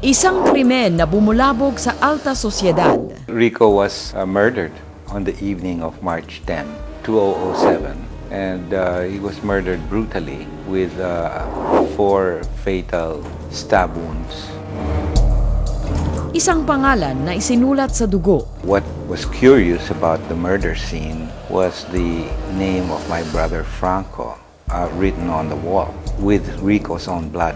Isang krimen na bumulabog sa alta sosyedad. Rico was murdered on the evening of March 10, 2007. And he was murdered brutally with 4 fatal stab wounds. Isang pangalan na isinulat sa dugo. What was curious about the murder scene was the name of my brother Franco written on the wall with Rico's own blood.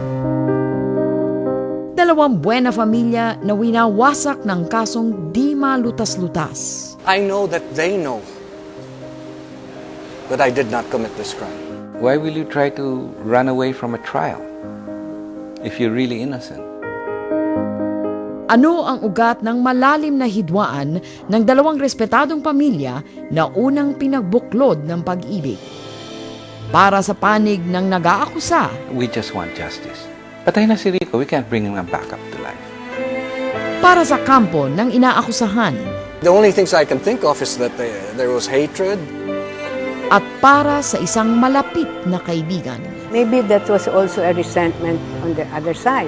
Dalawang buena familia na winawasak ng kasong di malutas-lutas. I know that they know that I did not commit this crime. Why will you try to run away from a trial if you're really innocent? Ano ang ugat ng malalim na hidwaan ng dalawang respetadong pamilya na unang pinagbuklod ng pag-ibig? Para sa panig ng nag-aakusa, We just want justice. Patay na si Rico, we can't bring him back up to life. para sa kampo ng inaakusahan, The only things I can think of is that there was hatred. at para sa isang malapit na kaibigan. Maybe that was also a resentment on the other side.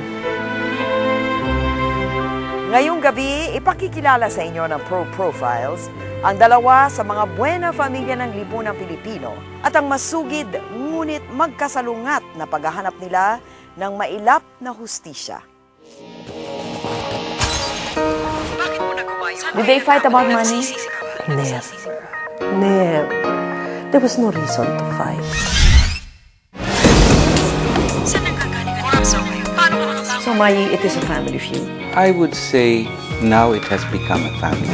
Ngayong gabi, ipakikilala sa inyo ng Pro Profiles ang dalawa sa mga buena pamilya ng lipunang Pilipino at ang masugid ngunit magkasalungat na paghahanap nila ng mailap na hustisya. Did they fight about money? Never. Never. There was no reason to fight. So, Mayi, it is a family feud. I would say now it has become a family.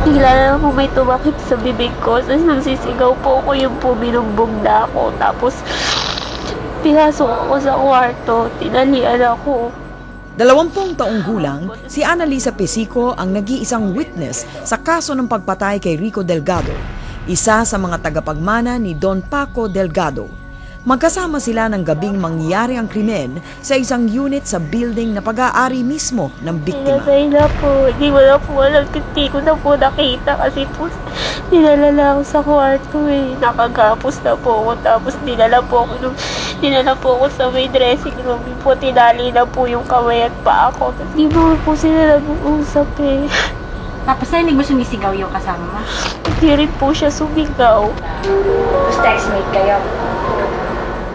Bigla na lang po may tumakip sa bibig ko. Tapos nagsisigaw po ako, yung po binugbog na ako. Tapos pinasok ako sa kwarto, tinalian ako. 20 taong gulang, si Annalisa Pesico ang nag-iisang witness sa kaso ng pagpatay kay Rico Delgado, isa sa mga tagapagmana ni Don Paco Delgado. Magkasama sila ng gabing mangyari ang krimen sa isang unit sa building na pag-aari mismo ng biktima. Pinatay na po, hindi ko na po alam, hindi ko na po nakita kasi po dinala ako sa kwarto eh. Nakagapos na po ako, tapos dinala po ako sa may dressing room po, tinali na po yung kamay at paa ko. Hindi po sila nag-uusap eh. Tapos na hindi mo sumisigaw yung kasama mo? Hindi rin po siya sumigaw. Tapos textmate kayo?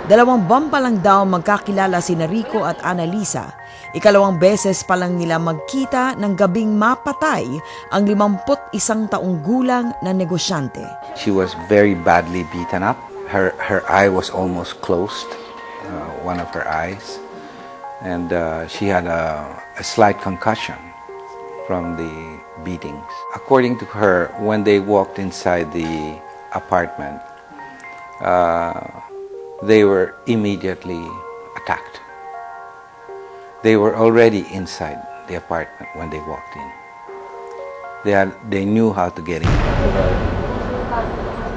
2 buwan pa lang daw magkakilala sina Rico at Annalisa. 2 beses pa lang nila magkita ng gabing mapatay ang 51 taong gulang na negosyante. She was very badly beaten up. Her eye was almost closed, one of her eyes. And she had a slight concussion from the beatings. According to her, when they walked inside the apartment, they were immediately attacked. They were already inside the apartment when they walked in. They knew how to get in.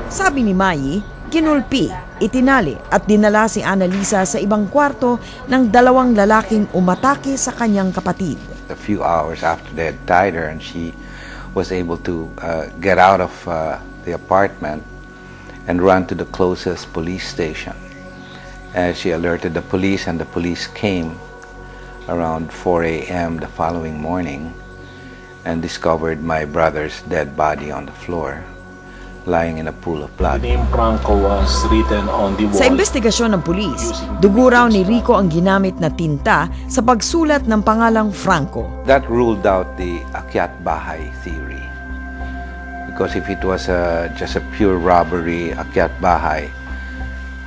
Sabi ni Mayi, kinulpi, itinali at dinala si Annalisa sa ibang kwarto ng 2 lalaking umatake sa kanyang kapatid. A few hours after they had tied her and she was able to get out of the apartment and run to the closest police station. She alerted the police and the police came around 4 a.m. the following morning and discovered my brother's dead body on the floor, lying in a pool of blood. The name Franco was written on the wall. Sa investigasyon ng pulis, dugo raw ni Rico ang ginamit na tinta sa pagsulat ng pangalang Franco. That ruled out the Akyat Bahay theory. Because if it was just a pure robbery, Akyat Bahay,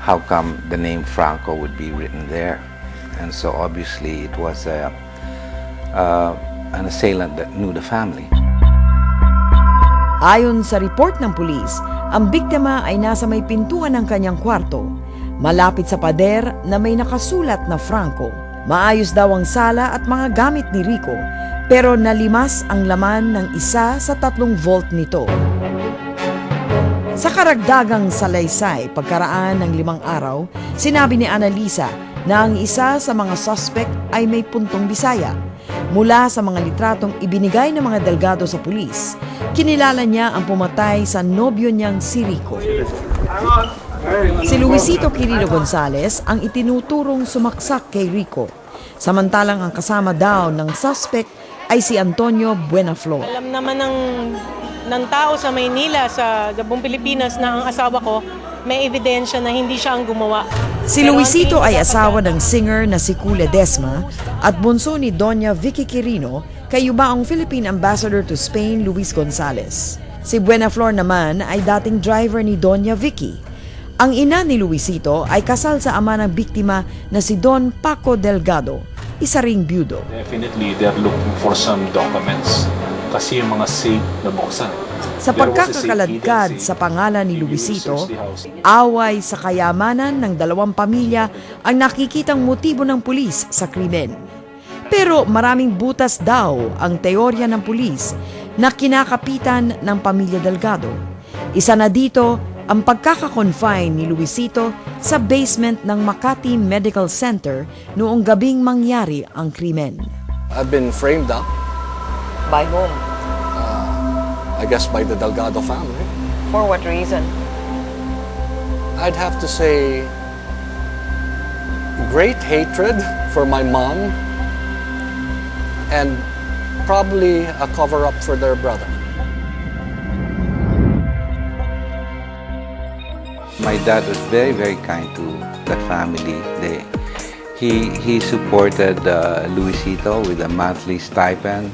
how come the name Franco would be written there? And so obviously it was an assailant that knew the family. Ayon sa report ng pulis, ang biktima ay nasa may pintuan ng kanyang kwarto, malapit sa pader na may nakasulat na Franco. Maayos daw ang sala at mga gamit ni Rico, pero nalimas ang laman ng isa sa 3 vault nito. Sa karagdagang salaysay pagkaraan ng 5 araw, sinabi ni Annalisa na ang isa sa mga suspect ay may puntong Bisaya. Mula sa mga litratong ibinigay ng mga Delgado sa pulis, kinilala niya ang pumatay sa nobyo niyang si Rico. Si Luisito Quirino Gonzales ang itinuturong sumaksak kay Rico, samantalang ang kasama daw ng suspect ay si Antonio Buenaflor. Alam naman ng tao sa Maynila, sa buong Pilipinas, na ang asawa ko may ebidensya na hindi siya ang gumawa. Si Luisito ay asawa ng singer na si Kule Desma at bunso ni Doña Vicky Quirino kay yumaong Philippine Ambassador to Spain Luis Gonzales. Si Buenaflor naman ay dating driver ni Doña Vicky. Ang ina ni Luisito ay kasal sa ama ng biktima na si Don Paco Delgado, isa ring byudo. Definitely, they're looking for some documents kasi yung mga safe na buksan. Sa pagkakakaladkad sa pangalan ni Luisito, away sa kayamanan ng dalawang pamilya ang nakikitang motibo ng pulis sa krimen. Pero maraming butas daw ang teorya ng pulis na kinakapitan ng pamilya Delgado. Isa na dito ang pagkakakonfine ni Luisito sa basement ng Makati Medical Center noong gabing mangyari ang krimen. I've been framed up, By whom? I guess by the Delgado family. For what reason? I'd have to say great hatred for my mom and probably a cover-up for their brother. My dad was very, very kind to the family. He supported Luisito with a monthly stipend.